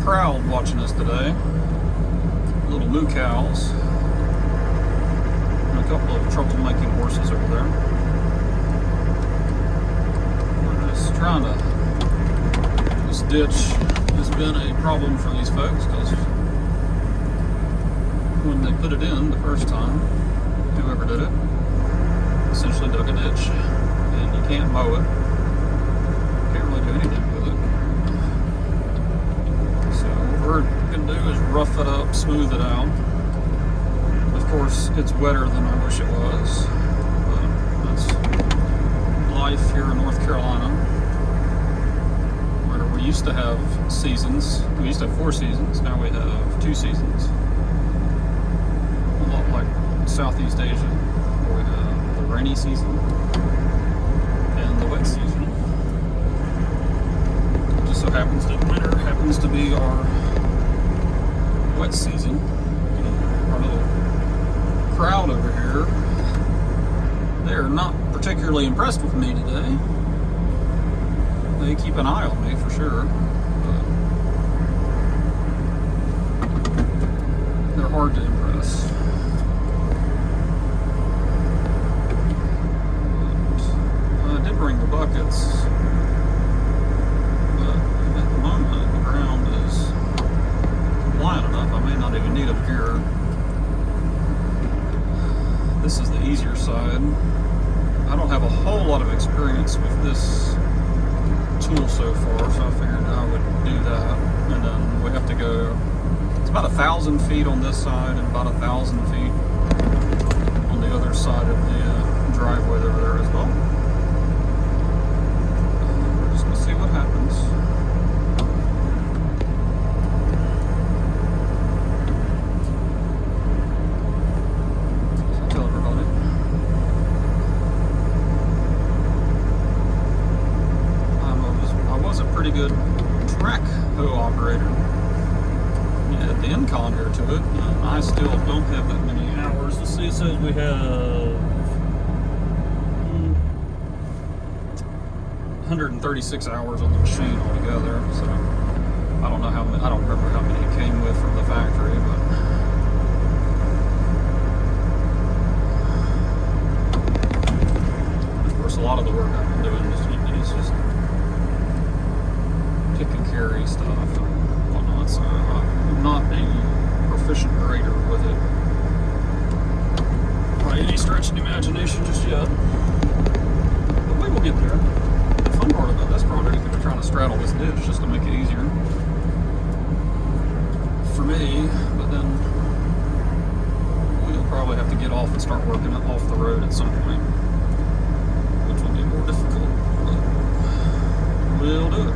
crowd watching us today. Little moo cows. And a couple of troublemaking horses over there. We're just trying to... This ditch has been a problem for these folks because when they put it in the first time, whoever did it essentially dug a ditch. And you can't mow it. Can't really do anything with it. So what we're going to do is rough it up, smooth it out. Of course, it's wetter than I wish it was. But that's life here in North Carolina. Where we used to have seasons. We used to have 4 seasons. Now we have 2 seasons. A lot like Southeast Asia, where we have the rainy season and the wet season. It just so happens that winter happens to be our wet season. Our little crowd over here, they're not particularly impressed with me today. They keep an eye on me for sure, but they're hard to impress. I did bring the buckets, but at the moment the ground is compliant enough. I may not even need them here. This is the easier side. I don't have a whole lot of experience with this tool so far, so I figured I would do that. And then we have to go, it's about 1,000 feet on this side and about 1,000 feet on the other side of the driveway over there as well. We're just going to see what happens. So tell everybody. I was a pretty good track hoe operator. Yeah, the engcon here to it. I still don't have that many hours. Let's see, it says we have 136 hours on the machine altogether. So I don't know how many, I don't remember how many it came with from the factory, but of course a lot of the work I've been doing is just pick and carry stuff and whatnot, so I'm not a proficient grader with it by any stretch of the imagination just yet. But we will get there. The fun part about this project is we're trying to straddle this ditch just to make it easier for me, but then we'll probably have to get off and start working it off the road at some point, which will be more difficult, but we'll do it.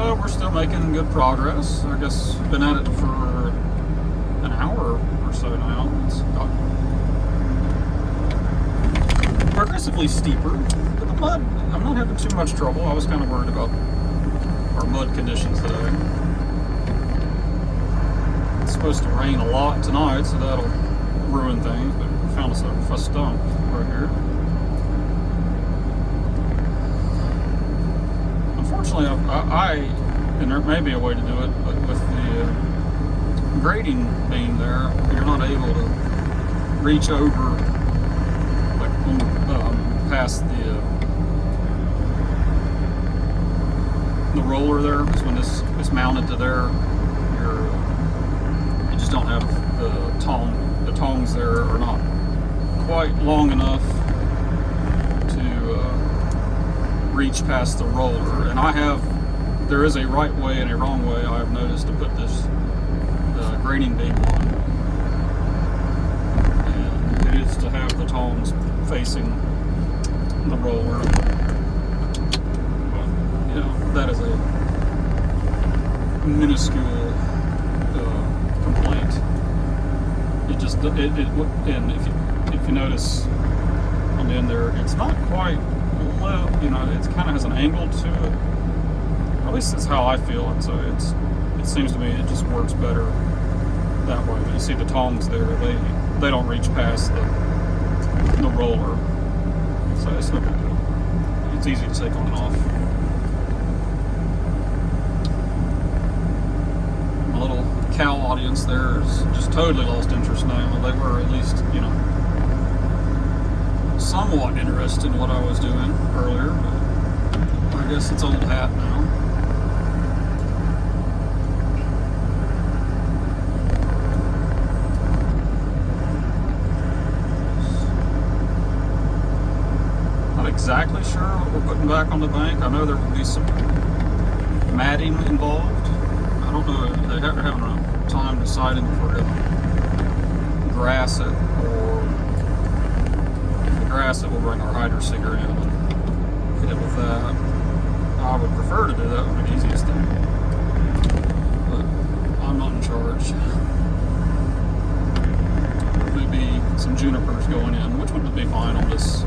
So we're still making good progress. I guess been at it for an hour or so now. It's got progressively steeper, but the mud, I'm not having too much trouble. I was kind of worried about our mud conditions today. It's supposed to rain a lot tonight, so that'll ruin things, but we found us a stump right here. Unfortunately, and there may be a way to do it, but with the grading beam there, you're not able to reach over, like past the roller there, because when this is mounted to there, you just don't have the tongs there are not quite long enough to reach past the roller. And there is a right way and a wrong way I have noticed to put this grading beam on, and it is to have the tongs facing the roller. But, you know, that is a minuscule complaint. And if you notice on the end there, it's not quite low, you know, it kind of has an angle to it. At least that's how I feel, and so it seems to me it just works better that way. But you see the tongs there, they don't reach past the roller, so it's no big deal. It's easy to take on and off. My little cow audience there is just totally lost interest now. They were at least, you know, somewhat interested in what I was doing earlier, but I guess it's old hat now. Not exactly sure what we're putting back on the bank. I know there will be some matting involved. I don't know if they're having a time deciding if we're going to grass it, or if we grass it, we'll bring our hydro seeder in and hit it with that. I would prefer to do that, would be the easiest thing, but I'm not in charge. Maybe some junipers going in, which would be fine on this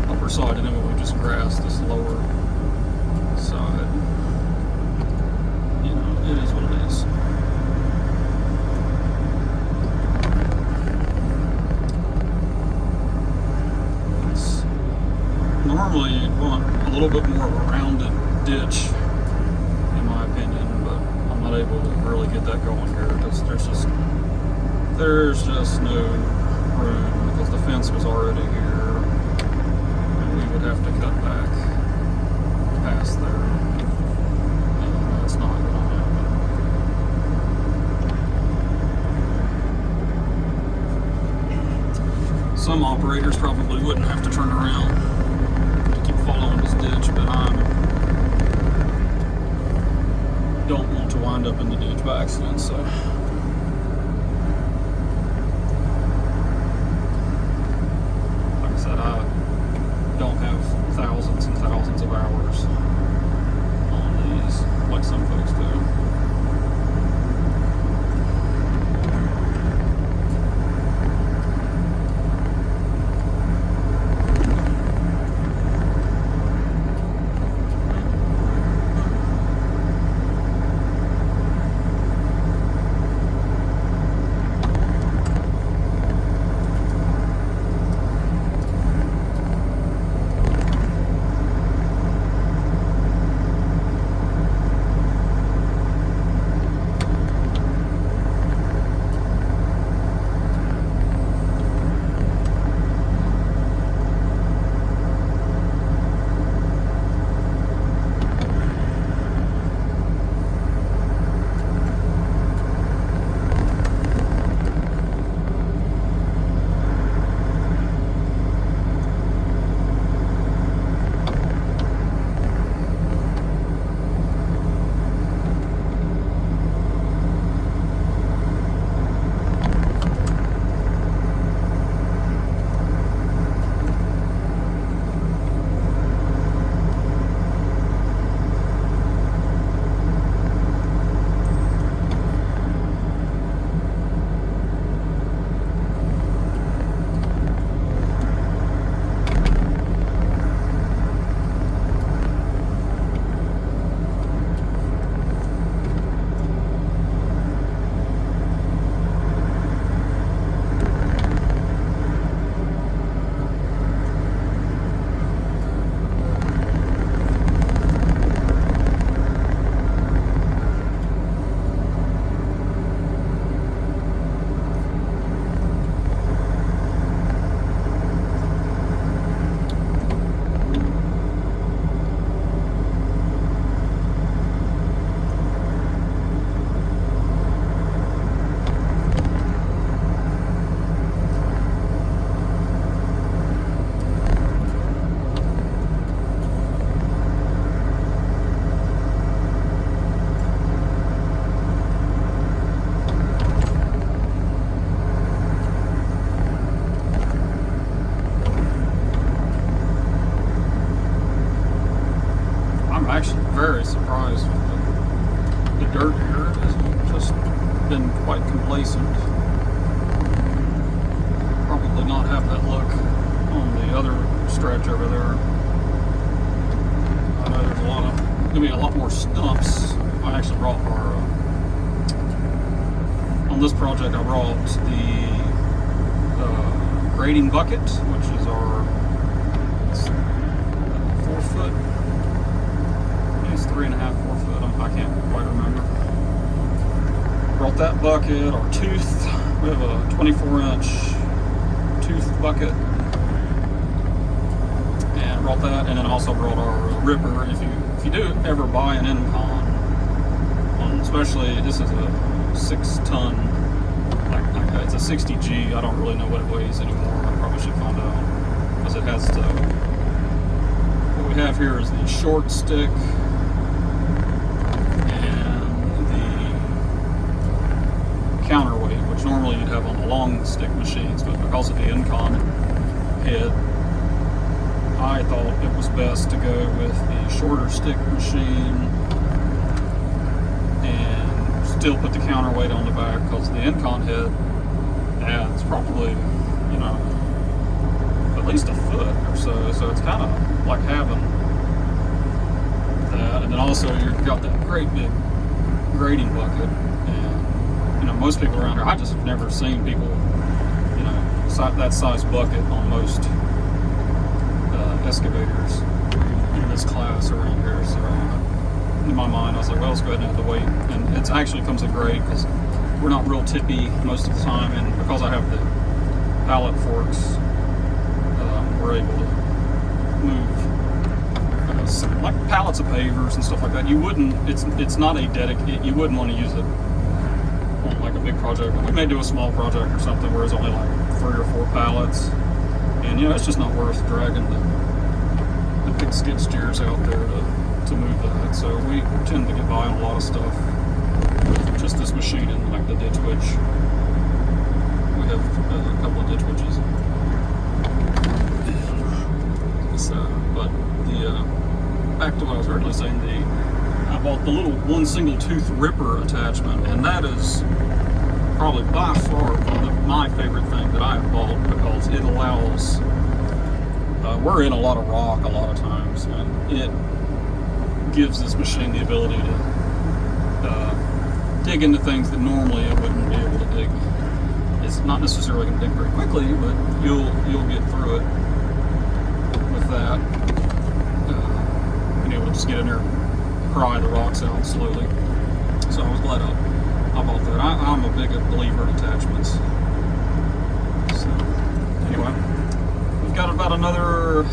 upper side, and then we would just grass this lower side. You know, it is what it is. Normally you'd want a little bit more of a rounded ditch, in my opinion, but I'm not able to really get that going here because there's just no room, because the fence was already here and we would have to cut back past there, and that's not going to happen. Some operators probably wouldn't have to turn around following this ditch, but I don't want to wind up in the ditch by accident, so like I said, I don't have thousands and thousands of hours on these like some folks do. guys, the dirt here has just been quite complacent. Probably not have that look on the other stretch over there. I know there's gonna be a lot more stumps. I actually brought our on this project I brought the grading bucket, which is our 4 foot. I think it's 3.5, 4 foot. I can't quite remember. Brought that bucket, our tooth. We have a 24-inch tooth bucket, and brought that, and then also brought our ripper. If you do ever buy an engcon, especially this is a 6-ton, it's a 60G. I don't really know what it weighs anymore. I probably should find out, because it has to. What we have here is the short stick and the counterweight, which normally you'd have on the long stick machines, but because of the engcon head, I thought it was best to go with the shorter stick machine and still put the counterweight on the back, because the engcon head adds probably, at least a foot or so. So it's kind of like having that. And then also you've got that great big grading bucket. And, most people around here, I just have never seen people, that size bucket on most excavators in this class around here. So in my mind, I was like, well, let's go ahead and add the weight. And it actually comes in great because we're not real tippy most of the time, and because I have the pallet forks, we're able to move like pallets of pavers and stuff like that. You wouldn't. It's not a dedicated. You wouldn't want to use it on like a big project. We may do a small project or something where it's only like 3 or 4 pallets, and it's just not worth dragging the big skid steers out there to move that. So we tend to get by on a lot of stuff. Just this machine and like the ditch witch. We have a couple of ditch witches. So, but back to what I was originally saying, I bought the little one single tooth ripper attachment, and that is probably by far my favorite thing that I have bought, because it allows. We're in a lot of rock a lot of times, and it gives this machine the ability to dig into things that normally it wouldn't be able to dig. It's not necessarily going to dig very quickly, but you'll get through it with that. Being able to just get in there, pry the rocks out slowly. So I was glad I bought that. I'm a big believer in attachments. So anyway, we've got about another,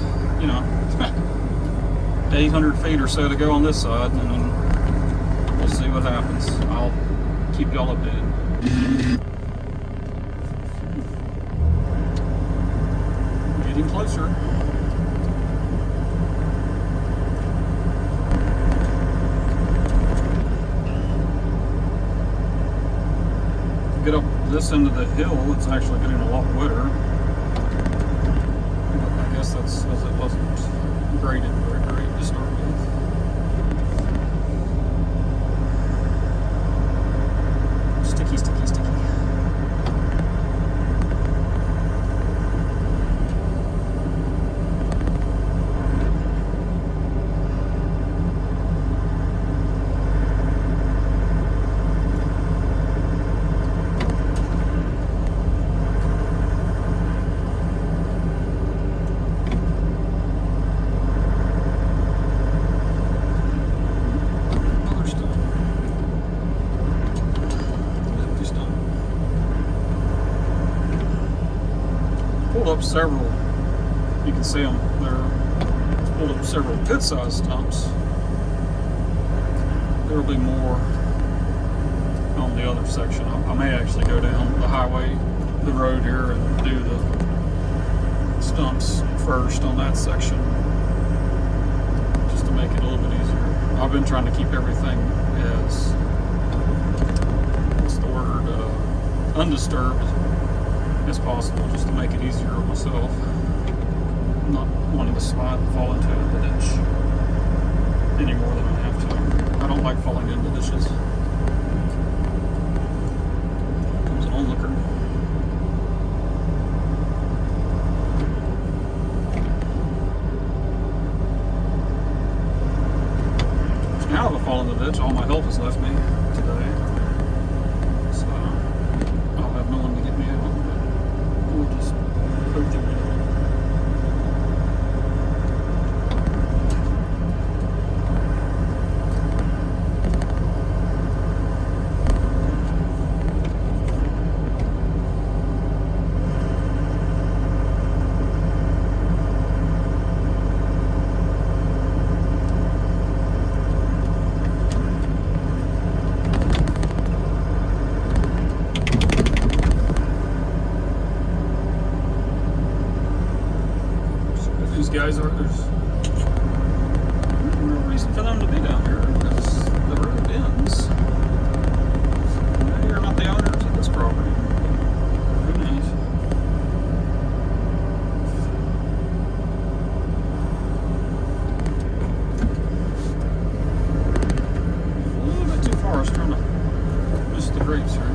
800 feet or so to go on this side, and then we'll see what happens. I'll keep y'all updated. Getting closer. Get up this end of the hill, it's actually getting a lot wetter. I guess that's because it wasn't graded very great to start with. Sticky, sticky, sticky. Pulled up several, you can see them there, pulled up several good sized stumps. There will be more on the other section. I may actually go down the highway, the road here, and do the stumps first on that section, just to make it a little bit easier. I've been trying to keep everything as, what's the word, undisturbed as possible, just to make it easier on myself. I'm not wanting to slide and fall into the ditch any more than I have to. I don't ditches. Comes an onlooker. Now if I fall in the ditch, all my help has left me today. So I'll have no one to get me out, but we'll just hope that we don't. Guys, there's no reason for them to be down here because the road ends. Maybe you're not the owners of this property. Who knows? A little bit too far. I was trying to miss the grapes here.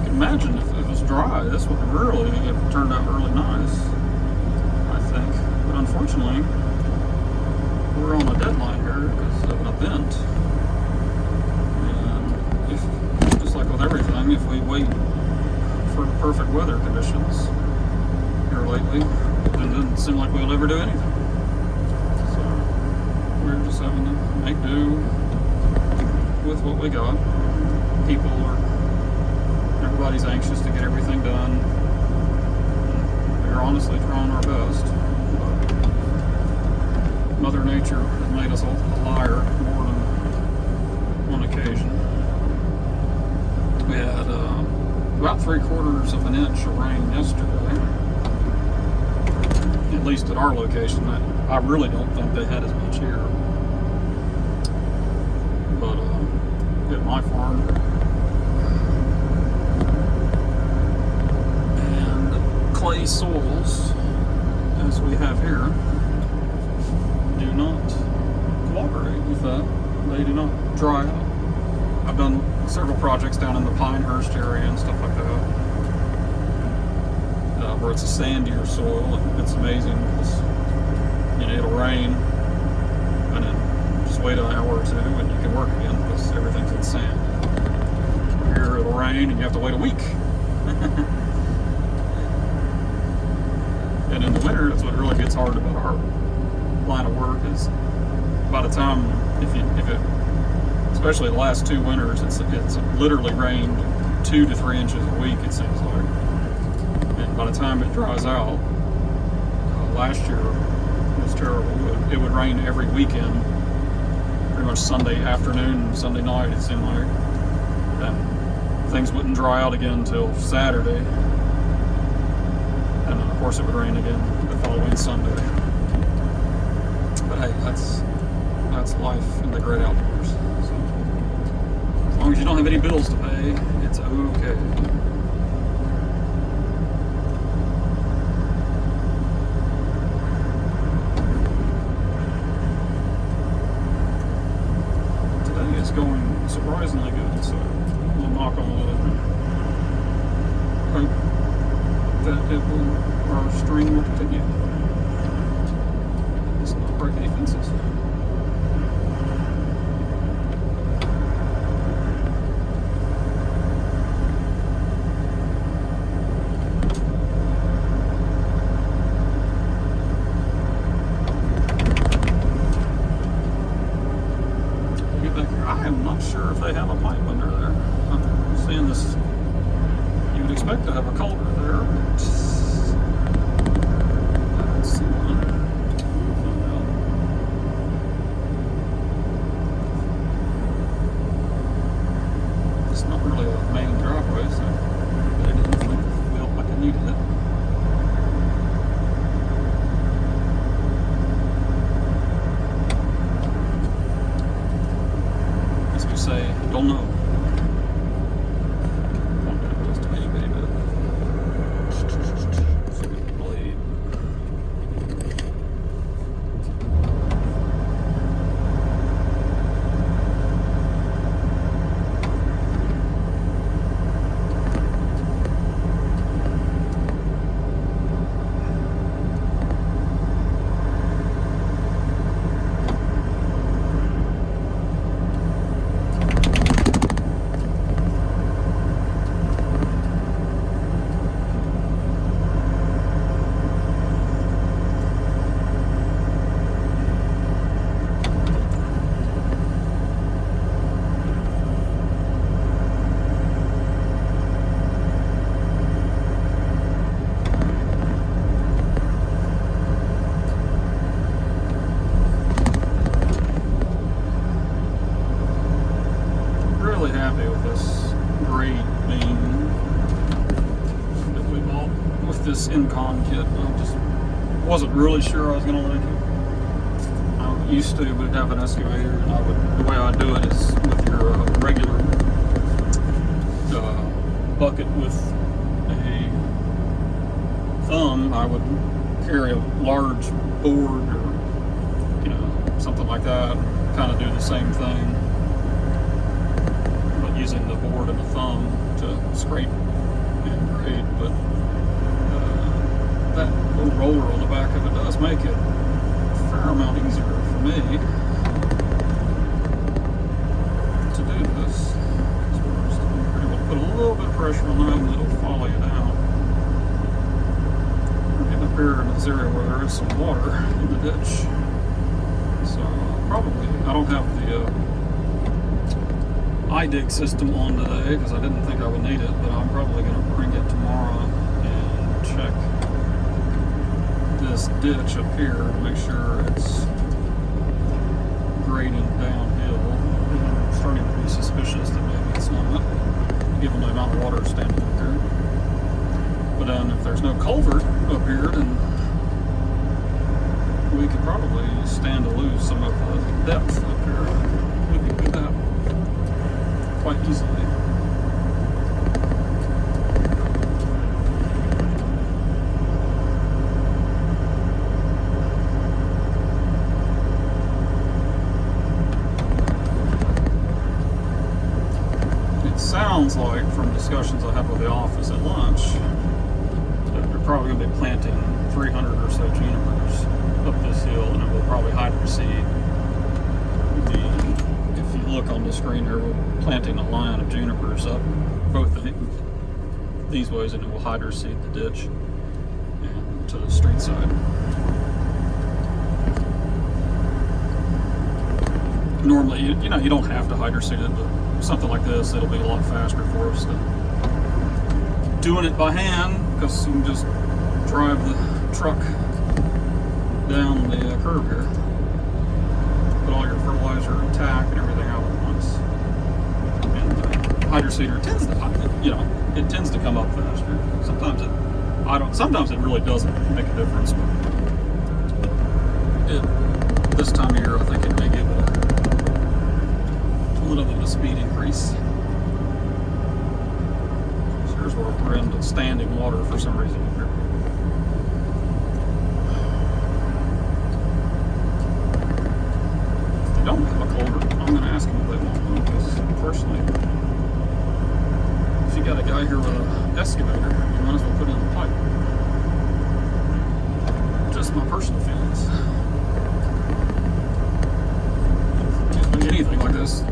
Imagine if it was dry, this would really have turned out really nice, I think. But unfortunately, we're on a deadline here because of an event. And if, just like with everything, if we wait for perfect weather conditions here lately, then it doesn't seem like we'll ever do anything. So we're just having to make do with what we got. Everybody's anxious to get everything done. We're honestly trying our best. But Mother Nature has made us a liar more than one occasion. We had about 3/4 of an inch of rain yesterday. At least at our location. I really don't think they had as much here. But at my farm, clay soils, as we have here, do not cooperate with that. They do not dry out. I've done several projects down in the Pinehurst area and stuff like that, where it's a sandier soil, and it's amazing because, you know, it'll rain and then just wait an hour or two and you can work again because everything's in sand. Here it'll rain and you have to wait a week. And in the winter, that's what really gets hard about our line of work is by the time, if it, especially the last 2 winters, it's literally rained 2 to 3 inches a week, it seems like. And by the time it dries out, last year it was terrible. It would rain every weekend, pretty much Sunday afternoon and Sunday night, it seemed like. And things wouldn't dry out again until Saturday. And then, of course, it would rain again the following Sunday. But hey, that's life in the great outdoors. So, as long as you don't have any bills to pay, it's okay. Today is going surprisingly good, so we'll knock on wood. Hope that our stream will continue. wasn't really sure I was going to like it. I used to would have an excavator, and the way I do it is with your regular bucket with a thumb. I would carry a large board or something like that, and kind of do the same thing, but using the board and the thumb to scrape and grade. But that little roller on the back of it does make it a fair amount easier for me to do this. So we're just able to put a little bit of pressure on that, and it'll follow you down. We're getting up here in this area where there is some water in the ditch. So probably, I don't have the iDig system on today because I didn't think I would need it, but I'm probably going to bring it tomorrow and check this ditch up here to make sure it's grading downhill. I'm starting to be suspicious that maybe it's not, given the amount of water standing up there. But then if there's no culvert up here, then we could probably stand to lose some of the depth up here. We could do that quite easily. It sounds like, from discussions I had with the office at lunch, that they're probably going to be planting 300 or so junipers up this hill, and it will probably hydroseed if you look on the screen here, we're planting a line of junipers up both these ways, and it will hydroseed the ditch and to the street side. Normally, you don't have to hydroseed it, but something like this, it'll be a lot faster for us than doing it by hand, because you can just drive the truck down the curb here, put all your fertilizer and tack and everything out at once. And the hydroseeder tends to, it tends to come up faster. Sometimes it really doesn't make a difference, but this time of year I think it may give it a little bit of a speed increase. So here's where we're in standing water for some reason here. Don't have a culvert, I'm going to ask them if they want one, because personally, if you got a guy here with an excavator, you might as well put in a pipe. Just my personal feelings. Doing anything like this, a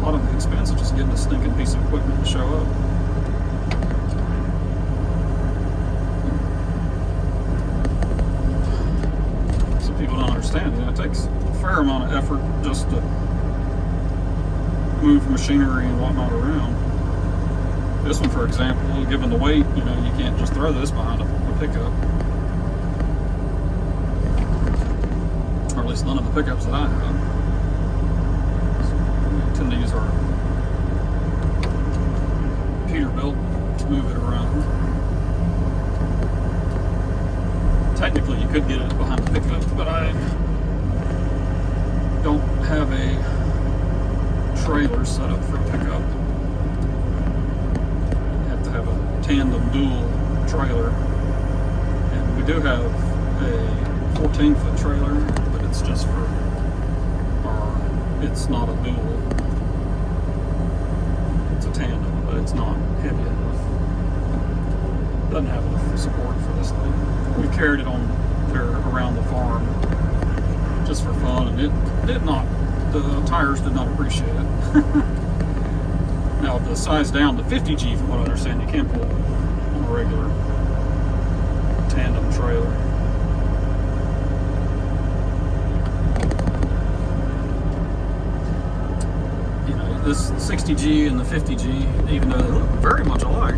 lot of the expense is just getting a stinking piece of equipment to show up. Some people don't understand, it takes fair amount of effort just to move machinery and whatnot around. This one, for example, given the weight, you can't just throw this behind a pickup. Or at least none of the pickups that I have. So we tend to use our Peterbilt to move it around. Technically, you could get it behind the pickup, but I don't have a trailer set up for a pickup. You have to have a tandem dual trailer, and we do have a 14-foot trailer, but it's just for it's not a dual, it's a tandem, but it's not heavy enough. Doesn't have enough support for this thing. We carried it on there around the farm just for fun, and the tires did not appreciate it. Now, the size down to 50G, from what I understand, you can't pull on a regular tandem trailer. This 60G and the 50G, even though they look very much alike,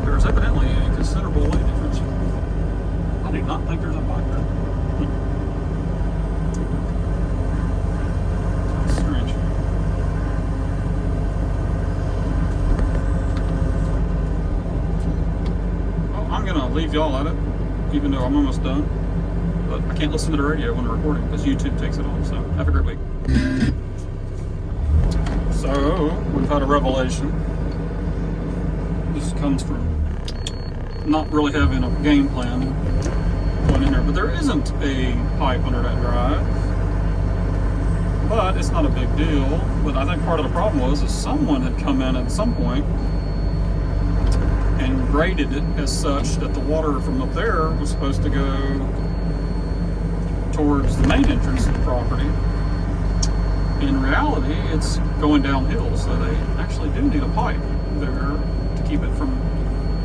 there's evidently a considerable weight difference. I do not think there's a bike there. That's strange. Well, I'm going to leave y'all at it. even though I'm almost done. But I can't listen to the radio when I'm recording because YouTube takes it on. So have a great week. So we've had a revelation. This comes from not really having a game plan going in there, but there isn't a pipe under that drive. But it's not a big deal. But I think part of the problem was is someone had come in at some point and graded it as such that the water from up there was supposed to go towards the main entrance of the property. In reality, it's going downhill, so they actually do need a pipe there to keep it from,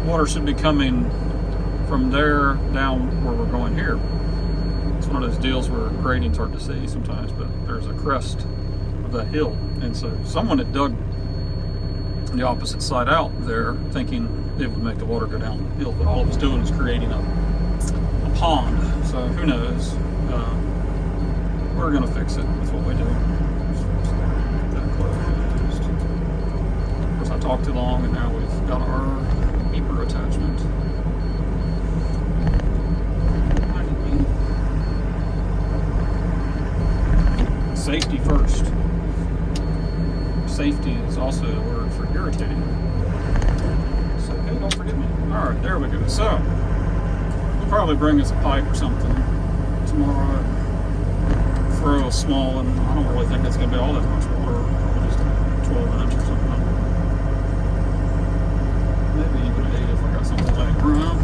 water should be coming from there down where we're going here. It's one of those deals where grading's hard to see sometimes, but there's a crest of that hill, and so someone had dug the opposite side out there thinking it would make the water go downhill, but all it was doing was creating a pond. So who knows? We're gonna fix it with what we do. That closed. Of course, I talked too long, and now we've got our beeper attachment. Safety first. Safety is also a word for irritating. So, hey, don't forget me. Alright, there we go. So, we'll probably bring us a pipe or something tomorrow. Throw a small one. I don't really think that's going to be all that much water. Probably just 12 inch or something. Maybe even 8 if I got something laying around.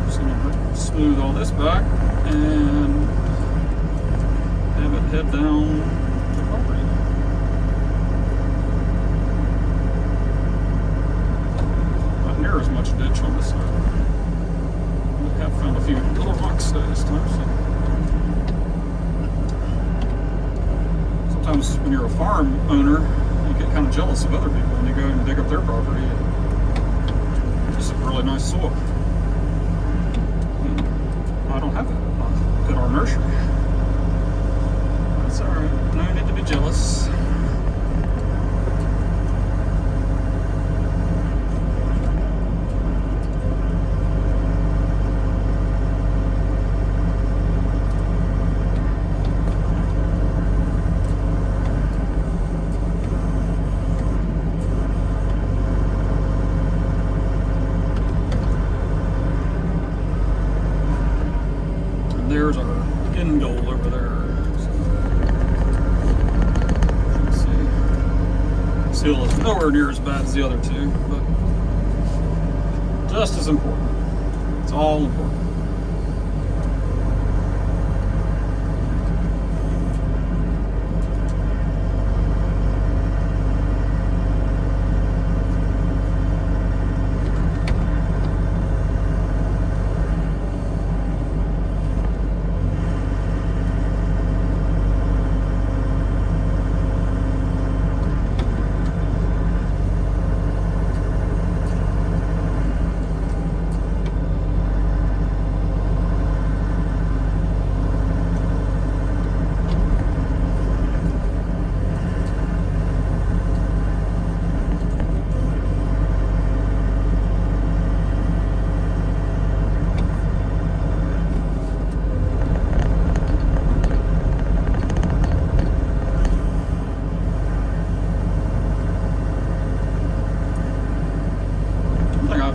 Just going to smooth all this back and have it head down the property. Not near as much ditch on this side. We have found a few little rocks this time. So. Sometimes when you're a farm owner, you get kind of jealous of other people when you go and dig up their property. It's just a really nice soil. I don't have that at our nursery. That's alright. No need to be jealous. There's our end goal over there. So, this hill is nowhere near as bad as the other two, but just as important. It's all important.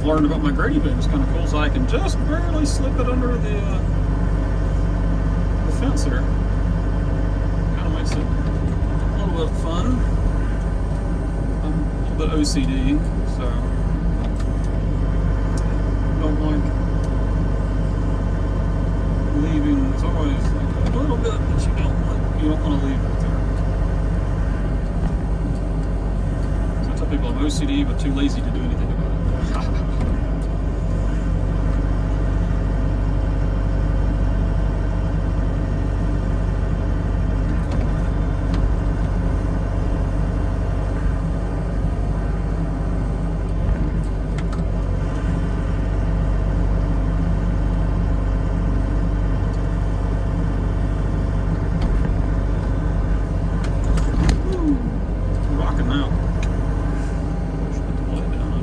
Learned about my grading bit. It's kind of cool, so I can just barely slip it under the fence here. Kind of makes it a little bit fun. I'm a little bit OCD, so don't like leaving. It's always like a little bit that you don't want to leave right there. So I tell people I'm OCD, but too lazy to do anything about it. Rocking now. Should put the blade down.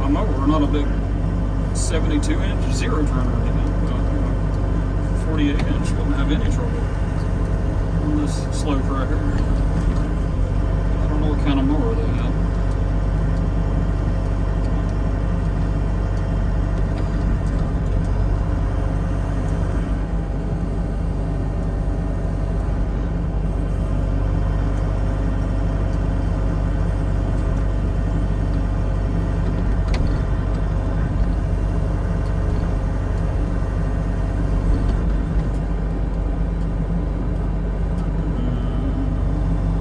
my mower, not a big 72-inch zero turn or anything, but 48-inch wouldn't have any trouble on this slow tracker. I don't know what kind of mower they have.